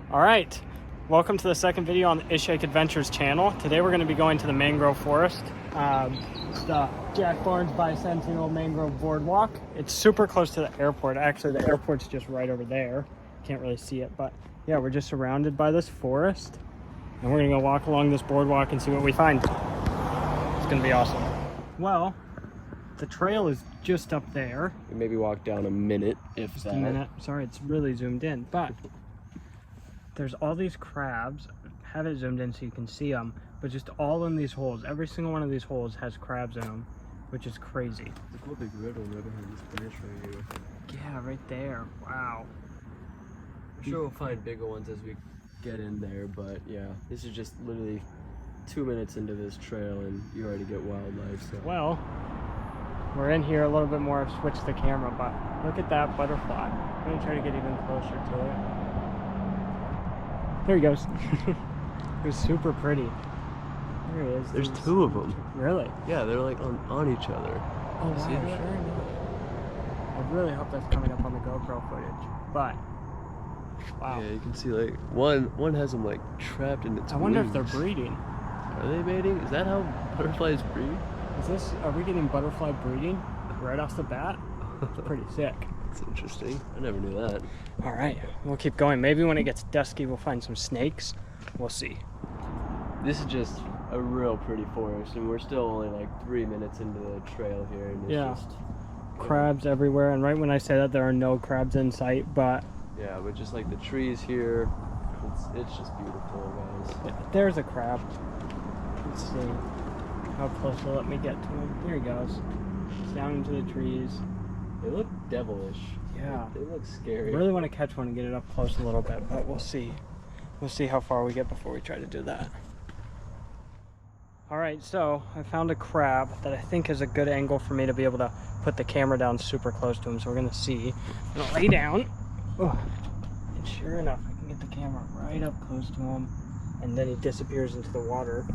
All right, welcome to the second video on the Ishake Adventures channel. Today we're going to be going to the mangrove forest. It's the Jack Barnes Bicentennial Mangrove Boardwalk. It's super close to the airport. Actually, the airport's just right over there. Can't really see it, but yeah, we're just surrounded by this forest. And we're going to go walk along this boardwalk and see what we find. It's going to be awesome. Well, the trail is just up there. We maybe walk down a minute, if Just that. a minute. Sorry, it's really zoomed in, but there's all these crabs. Have it zoomed in so you can see them, but just all in these holes. Every single one of these holes has crabs in them, which is crazy. Look what big red one right behind this branch right here. Yeah, right there. Wow. I'm sure we'll find bigger ones as we get in there, but yeah, this is just literally 2 minutes into this trail and you already get wildlife. So. Well, we're in here a little bit more. I've switched the camera, but look at that butterfly. I'm gonna try to get even closer to it. There he goes. It was super pretty. There he is. There's two of them. Really? Yeah, they're like on each other. Oh, wow, See sure that? enough. I really hope that's coming up on the GoPro footage. But, wow. Yeah, you can see like one has them like trapped in its I wonder if wings. they're breeding. Are they mating? Is that how butterflies breed? Are we getting butterfly breeding right off the bat? It's pretty sick. That's interesting. I never knew that. All right, we'll keep going. Maybe when it gets dusky, we'll find some snakes. We'll see. This is just a real pretty forest, and we're still only like 3 minutes into the trail here, and it's just crabs everywhere. And right when I say that, there are no crabs in sight, but yeah, but just like the trees here, it's just beautiful, guys. there's a crab. Let's see how close will let me get to him. There he goes. It's down into the trees. They look devilish. Yeah. They look scary. I really want to catch one and get it up close a little bit, but we'll see. We'll see how far we get before we try to do that. All right, so I found a crab that I think is a good angle for me to be able to put the camera down super close to him. So we're gonna see. I'm gonna lay down. Oh, and sure enough, I can get the camera right up close to him, and then he disappears into the water.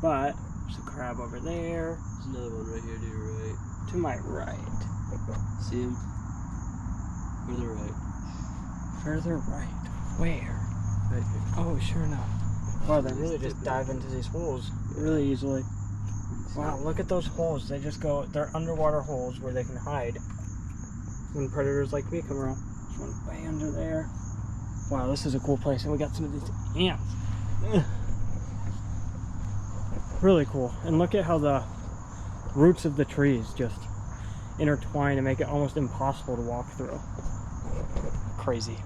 But there's a crab over there. There's another one right here to your right. To my right. See him? Further right. Further right. Where? Right here. Oh, sure enough. Wow, they really just dive into these holes really easily. Wow, look at those holes. They just go, they're underwater holes where they can hide when predators like me come around. There's one way under there. Wow, this is a cool place. And we got some of these ants. Ugh. Really cool. And look at how the roots of the trees just intertwine and make it almost impossible to walk through. Crazy.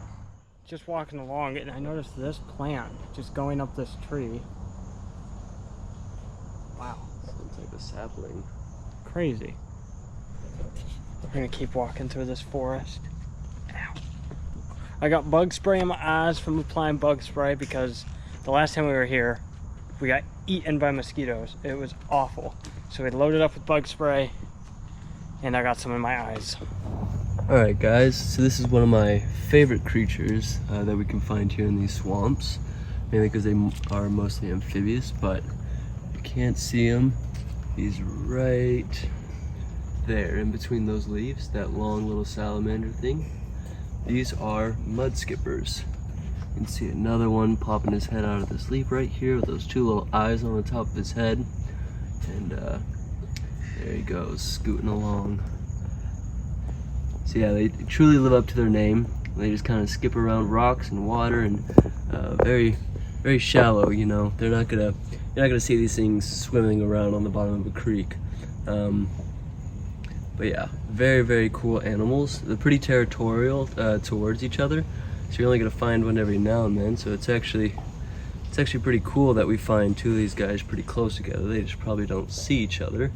Just walking along and I noticed this plant just going up this tree. Wow. Some type of sapling. Crazy. We're gonna keep walking through this forest. Ow. I got bug spray in my eyes from applying bug spray because the last time we were here, we got eaten by mosquitoes. It was awful. So we loaded up with bug spray and I got some in my eyes. Alright guys, so this is one of my favorite creatures that we can find here in these swamps. Mainly because they are mostly amphibious, but you can't see him. He's right there in between those leaves, that long little salamander thing. These are mud skippers. You can see another one popping his head out of this leaf right here with those two little eyes on the top of his head. And there he goes, scooting along. So yeah, they truly live up to their name. They just kind of skip around rocks and water and very, very shallow. You know, you're not gonna see these things swimming around on the bottom of a creek. But yeah, very, very cool animals. They're pretty territorial towards each other. So you're only gonna find one every now and then. So it's actually pretty cool that we find two of these guys pretty close together. They just probably don't see each other.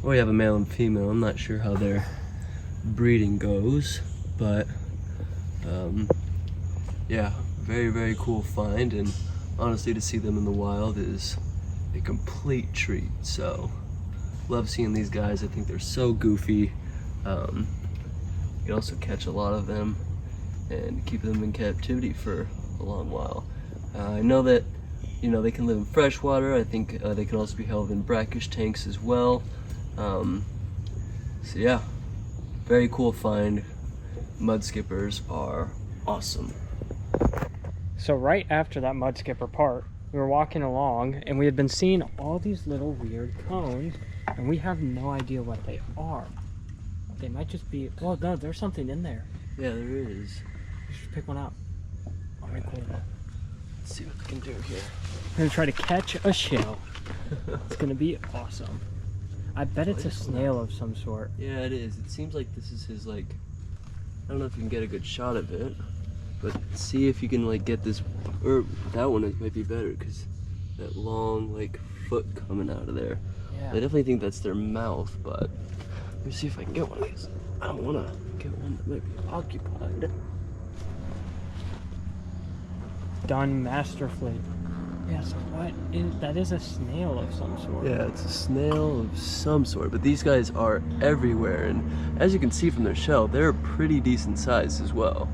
We have a male and female. I'm not sure how their breeding goes, but yeah, very, very cool find, and honestly to see them in the wild is a complete treat. So love seeing these guys. I think they're so goofy. You can also catch a lot of them and keep them in captivity for a long while. I know that, you know, they can live in fresh water. I think they can also be held in brackish tanks as well. So yeah, very cool find. Mud skippers are awesome. So right after that mud skipper part, we were walking along and we had been seeing all these little weird cones, and we have no idea what they are. They might just be, well, no, there's something in there. Yeah, there is. You should pick one up. I'll record that. Let's see what we can do here. I'm gonna try to catch a shell. It's gonna be awesome. I bet it's a snail of some sort. Yeah, it is. It seems like this is his, like, I don't know if you can get a good shot of it, but see if you can, like, get this, or that one might be better, because that long, like, foot coming out of there. Yeah. I definitely think that's their mouth, but let me see if I can get one of these. I don't want to get one that might be occupied. Done masterfully. Yeah, so what is, that is a snail of some sort. Yeah, it's a snail of some sort, but these guys are everywhere, and as you can see from their shell, they're pretty decent size as well.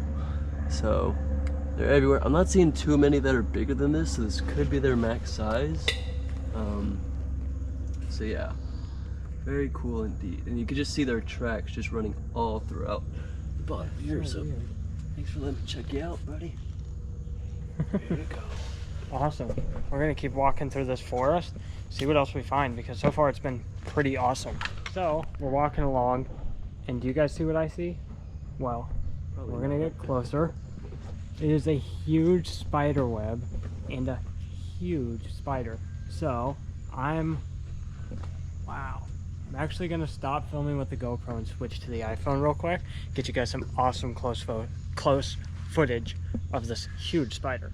So they're everywhere. I'm not seeing too many that are bigger than this, so this could be their max size. So yeah, very cool indeed. And you can just see their tracks just running all throughout the bottom here. So thanks for letting me check you out, buddy. There you go. Awesome. We're gonna keep walking through this forest, see what else we find, because so far it's been pretty awesome. So we're walking along, and do you guys see what I see? Well, we're gonna get closer. It is a huge spider web and a huge spider. So wow. I'm actually gonna stop filming with the GoPro and switch to the iPhone real quick. Get you guys some awesome close footage of this huge spider.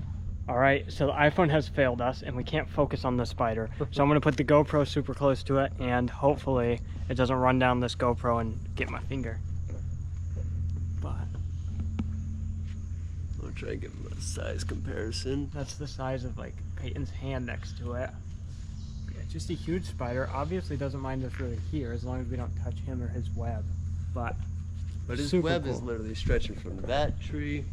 All right, so the iPhone has failed us and we can't focus on the spider. So I'm gonna put the GoPro super close to it, and hopefully it doesn't run down this GoPro and get my finger. But I'll try and give him a size comparison. that's the size of like Peyton's hand next to it. Yeah, just a huge spider. Obviously doesn't mind us really here as long as we don't touch him or his web. But his super web cool. is literally stretching from that tree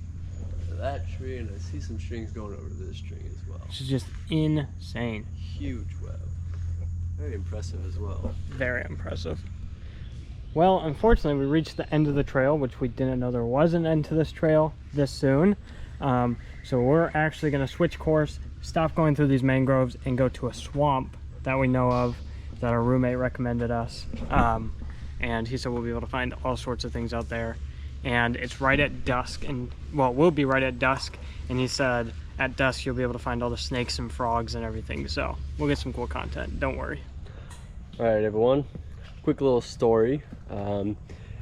to that tree, and I see some strings going over this string as well. This is just insane. Huge web. Very impressive as well. Very impressive. Well, unfortunately, we reached the end of the trail, which we didn't know there was an end to this trail this soon. So we're actually going to switch course, stop going through these mangroves, and go to a swamp that we know of that our roommate recommended us. And he said we'll be able to find all sorts of things out there. And it's right at dusk, and well, we'll be right at dusk. And he said at dusk you'll be able to find all the snakes and frogs and everything. So we'll get some cool content. Don't worry. All right, everyone. Quick little story.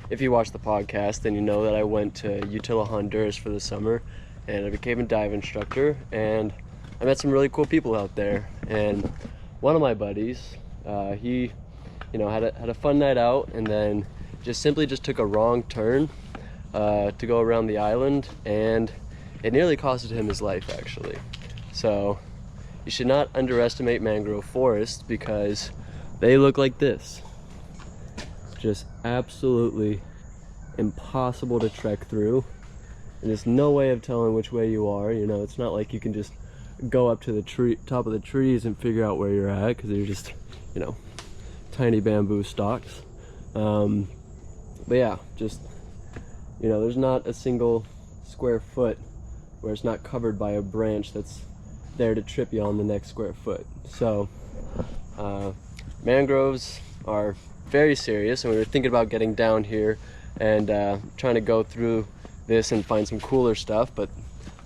If you watch the podcast, then you know that I went to Utila, Honduras for the summer, and I became a dive instructor, and I met some really cool people out there. And one of my buddies, he, had a fun night out, and then simply took a wrong turn to go around the island, and it nearly costed him his life, actually. So you should not underestimate mangrove forests, because they look like this. Just absolutely impossible to trek through, and there's no way of telling which way you are. It's not like you can just go up to the top of the trees and figure out where you're at, because they're just tiny bamboo stalks. But yeah, there's not a single square foot where it's not covered by a branch that's there to trip you on the next square foot. So mangroves are very serious, and we were thinking about getting down here and trying to go through this and find some cooler stuff, but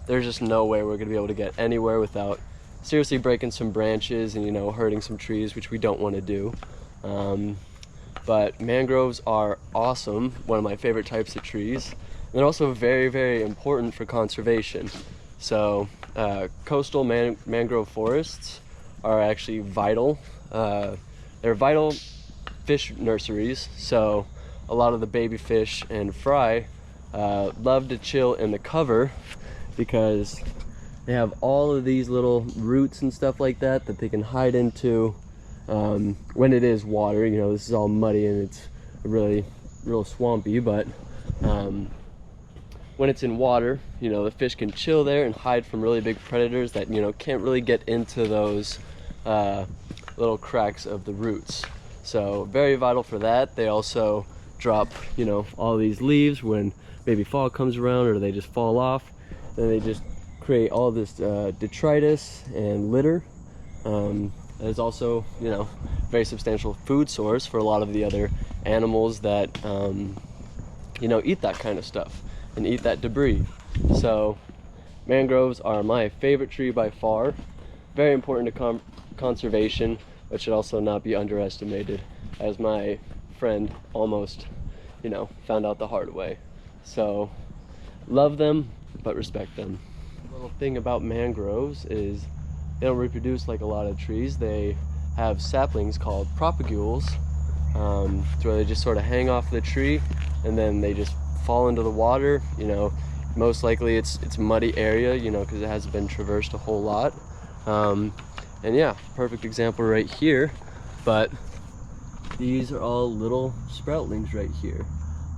there's just no way we're gonna be able to get anywhere without seriously breaking some branches and hurting some trees, which we don't want to do. But mangroves are awesome, one of my favorite types of trees, and they're also very, very important for conservation. So coastal mangrove forests are actually vital. They're vital fish nurseries, so a lot of the baby fish and fry love to chill in the cover, because they have all of these little roots and stuff like that they can hide into when it is water. This is all muddy and it's really real swampy, but when it's in water, the fish can chill there and hide from really big predators that can't really get into those little cracks of the roots. So very vital for that. They also drop all these leaves when maybe fall comes around, or they just fall off, then they just create all this detritus and litter. It's also, you know, very substantial food source for a lot of the other animals that, you know, eat that kind of stuff and eat that debris. So mangroves are my favorite tree by far. Very important to conservation, but should also not be underestimated, as my friend almost, you know, found out the hard way. So love them, but respect them. The little thing about mangroves is they don't reproduce like a lot of trees. They have saplings called propagules, where they just sort of hang off the tree and then they just fall into the water. You know, most likely it's a muddy area, you know, because it hasn't been traversed a whole lot. And yeah, perfect example right here. But these are all little sproutlings right here.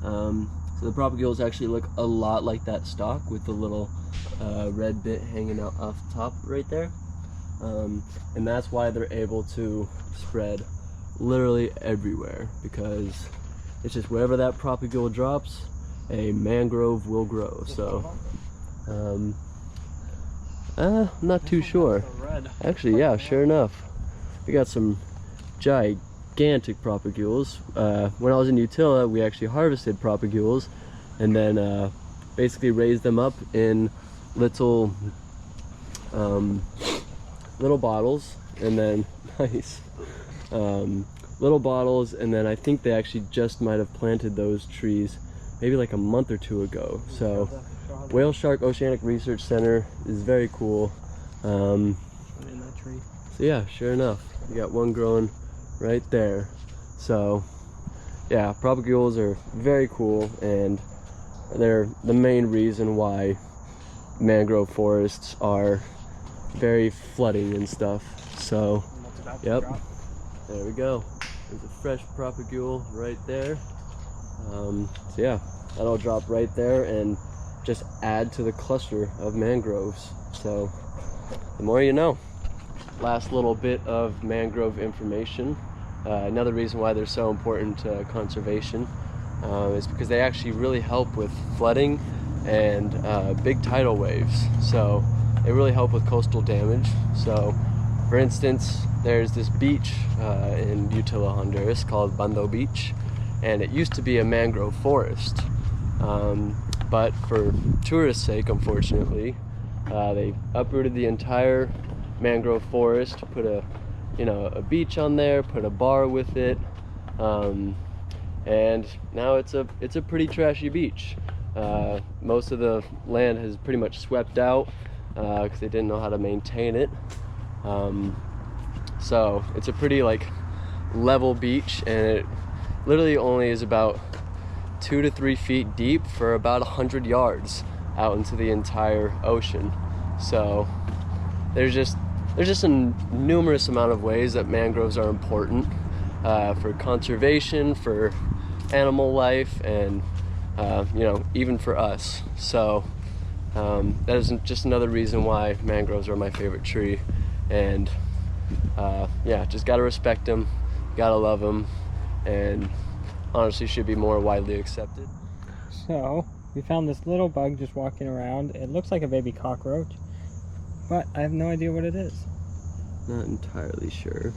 So the propagules actually look a lot like that stalk with the little red bit hanging out off the top right there. And that's why they're able to spread literally everywhere, because it's just wherever that propagule drops, a mangrove will grow. So I'm not too sure. Actually, yeah, sure enough, we got some gigantic propagules. When I was in Utila, we actually harvested propagules and then basically raised them up in little little bottles, and then nice little bottles, and then I think they actually just might have planted those trees maybe like a month or two ago. So Whale Shark Oceanic Research Center is very cool. So yeah, sure enough, you got one growing right there. So yeah, propagules are very cool, and they're the main reason why mangrove forests are very flooding and stuff. So yep, there we go. There's a fresh propagule right there. So yeah, that'll drop right there and just add to the cluster of mangroves. So the more you know. Last little bit of mangrove information. Another reason why they're so important to conservation is because they actually really help with flooding and big tidal waves. So they really help with coastal damage. So for instance, there's this beach in Utila, Honduras called Bando Beach, and it used to be a mangrove forest. But for tourists' sake, unfortunately, they uprooted the entire mangrove forest, put a beach on there, put a bar with it, and now it's a pretty trashy beach. Most of the land has pretty much swept out because they didn't know how to maintain it. So it's a pretty like level beach, and it literally only is about 2 to 3 feet deep for about 100 yards out into the entire ocean. So there's just a numerous amount of ways that mangroves are important for conservation, for animal life, and even for us. So that is just another reason why mangroves are my favorite tree. And yeah, just gotta respect them, gotta love them, and honestly should be more widely accepted. So we found this little bug just walking around. It looks like a baby cockroach, but I have no idea what it is. Not entirely sure.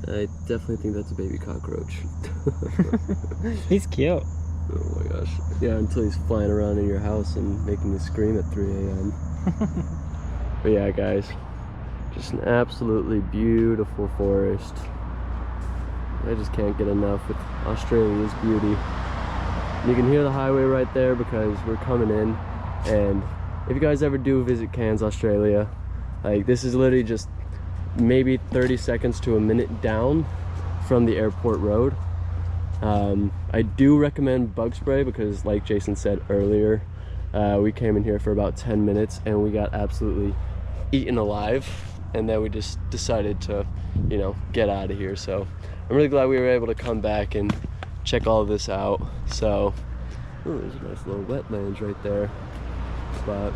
I definitely think that's a baby cockroach. He's cute. Oh my gosh. Yeah, until he's flying around in your house and making you scream at 3 a.m. But yeah, guys, just an absolutely beautiful forest. I just can't get enough with Australia's beauty. You can hear the highway right there because we're coming in. And if you guys ever do visit Cairns, Australia, like this is literally just maybe 30 seconds to a minute down from the airport road. I do recommend bug spray because, like Jason said earlier, we came in here for about 10 minutes and we got absolutely eaten alive, and then we just decided to, get out of here. So I'm really glad we were able to come back and check all of this out. So, ooh, there's a nice little wetlands right there. But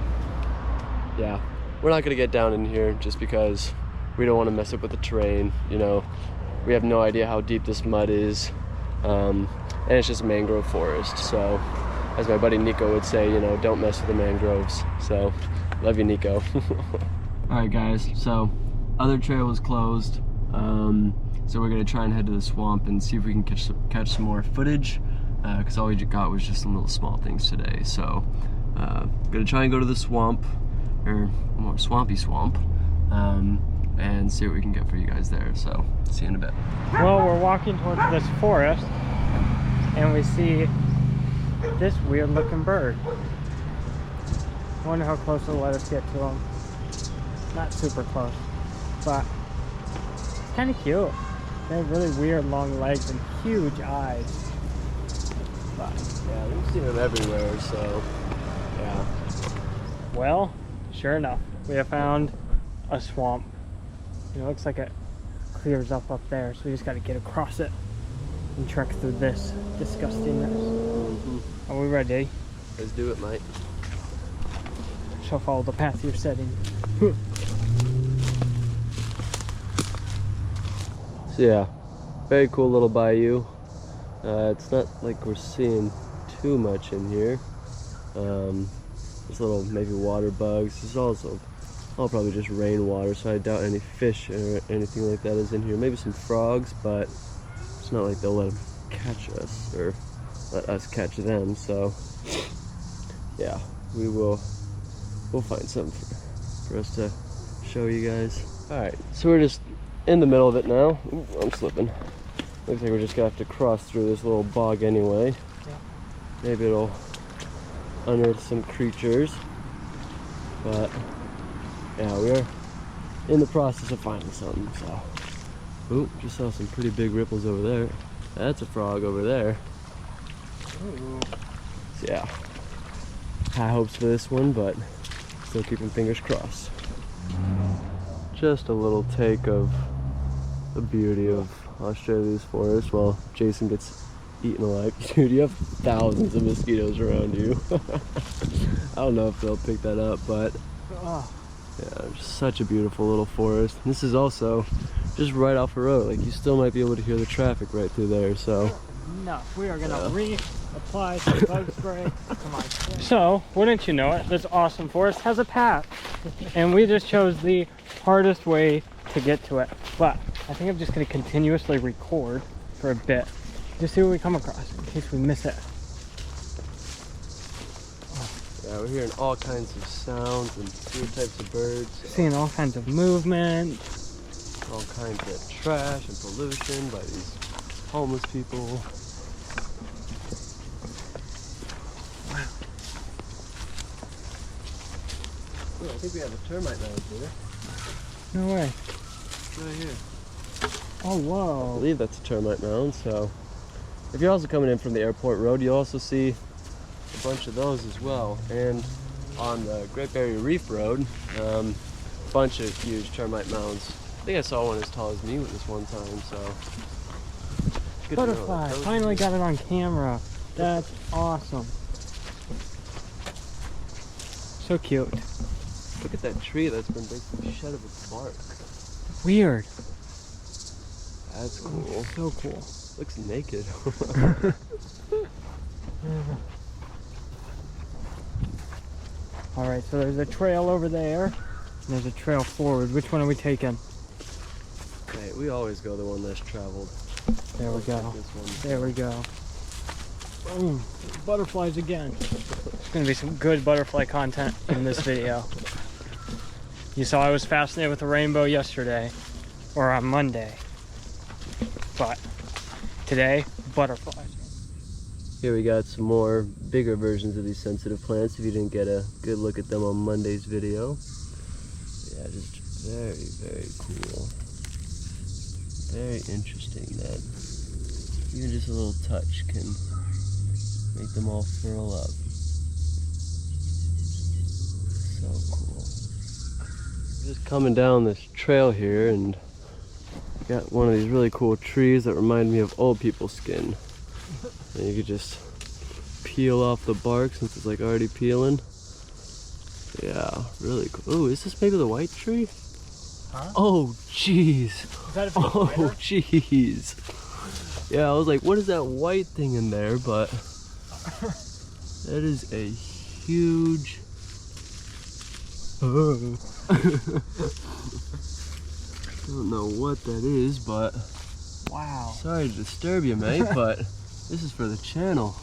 yeah, we're not gonna get down in here just because we don't want to mess up with the terrain. We have no idea how deep this mud is, and it's just mangrove forest. So as my buddy Nico would say, don't mess with the mangroves. So Love you, Nico. Alright guys, so other trail was closed. So we're gonna try and head to the swamp and see if we can catch some more footage, because all we got was just some little small things today. So gonna try and go to the swamp, or more swampy swamp, and see what we can get for you guys there. So see you in a bit. Well, we're walking towards this forest and we see this weird looking bird. I wonder how close it'll let us get to him. Not super close, but it's kind of cute. They have really weird long legs and huge eyes. But yeah, we've seen them everywhere, so yeah. Well, sure enough, we have found a swamp. It looks like it clears up there, so we just got to get across it and trek through this disgustingness. Are we ready? Let's do it, mate. Shall follow the path you're setting. So yeah, very cool little bayou. It's not like we're seeing too much in here. There's little maybe water bugs. There's also all probably just rainwater, so I doubt any fish or anything like that is in here. Maybe some frogs, but it's not like they'll let them catch us or let us catch them. So yeah, we'll find something for us to show you guys. All right, so we're just in the middle of it now. Ooh, I'm slipping. Looks like we're just gonna have to cross through this little bog anyway. Yeah. Maybe it'll unearth some creatures, but yeah, we are in the process of finding something. So, ooh, just saw some pretty big ripples over there. That's a frog over there. Ooh. So yeah, high hopes for this one, but still keeping fingers crossed. Just a little take of the beauty of Australia's forest while Jason gets eaten alive. Dude, you have thousands of mosquitoes around you. I don't know if they'll pick that up, but yeah, just such a beautiful little forest. This is also just right off a road. Like, you still might be able to hear the traffic right through there, so. No, we are gonna reapply some bug spray. Come on. So, wouldn't you know it, this awesome forest has a path. And we just chose the hardest way to get to it. But I think I'm just gonna continuously record for a bit. Just see what we come across in case we miss it. Yeah, we're hearing all kinds of sounds and weird types of birds. Seeing all kinds of movement. All kinds of trash and pollution by these homeless people. Wow. Oh, I think we have a termite mound here. No way. Right here. Oh, I whoa. believe that's a termite mound, so if you're also coming in from the airport road, you'll also see a bunch of those as well. And on the Great Barrier Reef Road, a bunch of huge termite mounds. I think I saw one as tall as me this one time, so. Good Butterfly, finally got it on camera. That's awesome. So cute. Look at that tree that's been basically shed of its bark. Weird. That's cool. So cool. Looks naked. Alright, so there's a trail over there, and there's a trail forward. Which one are we taking? Hey, we always go the one less traveled. There we go. There we go. Boom. Butterflies again. There's going to be some good butterfly content in this video. You saw I was fascinated with the rainbow yesterday, or on Monday. But today, butterflies. Here we got some more bigger versions of these sensitive plants if you didn't get a good look at them on Monday's video. Yeah, just very, very cool. Very interesting that even just a little touch can make them all furl up. So cool. Just coming down this trail here and got one of these really cool trees that remind me of old people's skin. And you could just peel off the bark since it's like already peeling. Yeah, really cool. Ooh, is this maybe the white tree? Huh? Oh, jeez. Is that a Oh, jeez. Yeah, I was like, what is that white thing in there? But that is a huge Don't know what that is, but Wow. sorry to disturb you, mate, but this is for the channel.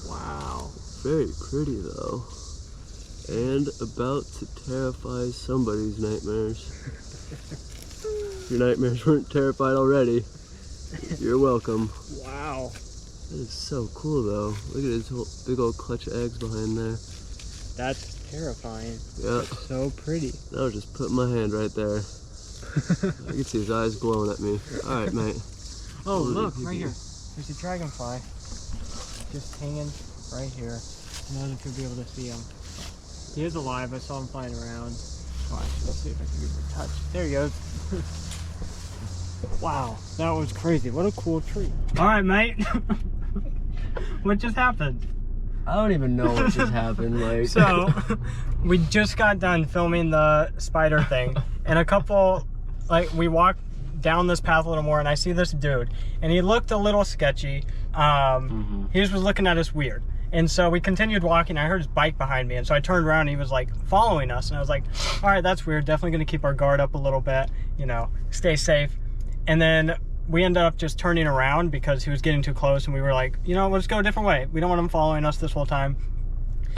Wow. Very pretty though, and about to terrify somebody's nightmares. If your nightmares weren't terrified already, you're welcome. Wow. That is so cool though. Look at his whole big old clutch of eggs behind there. That's terrifying. Yeah. It's so pretty. Now just put my hand right there. I can see his eyes glowing at me. Alright, mate. Oh, What look, did he right do? here. There's a dragonfly. Just hanging right here. I don't know if you'll be able to see him. He is alive. I saw him flying around. Watch, let's see if I can give him a touch. There he goes. Wow, that was crazy. What a cool tree. Alright, mate. What just happened? I don't even know what just happened. Like, So, we just got done filming the spider thing, and we walked down this path a little more, and I see this dude, and he looked a little sketchy. He just was looking at us weird. And so we continued walking. I heard his bike behind me, and so I turned around and he was like following us, and I was like, all right, that's weird. Definitely going to keep our guard up a little bit, you know, stay safe. And then we ended up just turning around because he was getting too close, and we were like, you know, let's go a different way. We don't want him following us this whole time.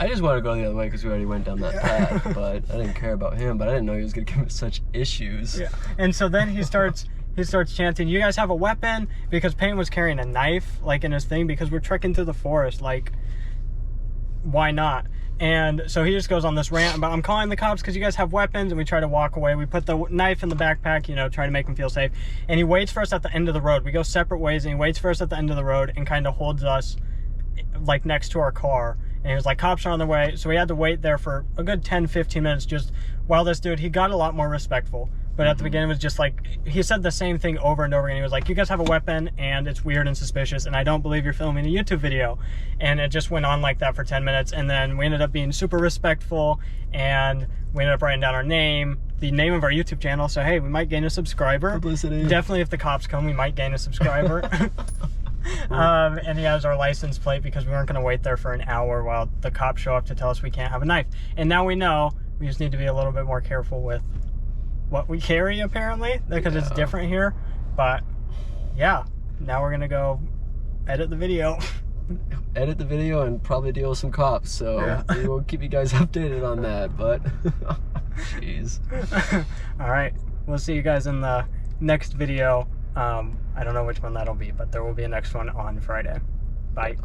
I just want to go the other way because we already went down that path, but I didn't care about him, but I didn't know he was going to give us such issues. Yeah. And so then he starts chanting, you guys have a weapon? Because Payne was carrying a knife, like, in his thing, because we're trekking through the forest, like, why not? And so he just goes on this rant about, I'm calling the cops because you guys have weapons, and we try to walk away. We put the knife in the backpack, you know, try to make him feel safe. And he waits for us at the end of the road. We go separate ways, and he waits for us at the end of the road and kind of holds us, like, next to our car. And he was like, cops are on their way. So we had to wait there for a good 10, 15 minutes just while this dude, he got a lot more respectful. But at the beginning, it was just like, he said the same thing over and over again. He was like, you guys have a weapon, and it's weird and suspicious, and I don't believe you're filming a YouTube video. And it just went on like that for 10 minutes. And then we ended up being super respectful, and we ended up writing down our name, the name of our YouTube channel. So, hey, we might gain a subscriber. Publicity. Definitely if the cops come, we might gain a subscriber. And he has our license plate because we weren't going to wait there for an hour while the cops show up to tell us we can't have a knife. And now we know we just need to be a little bit more careful with what we carry, apparently, because it's different here. But yeah, now we're gonna go edit the video. Edit the video and probably deal with some cops, so we will keep you guys updated on that. But jeez. All right, we'll see you guys in the next video. I don't know which one that'll be, but there will be a next one on Friday. Bye.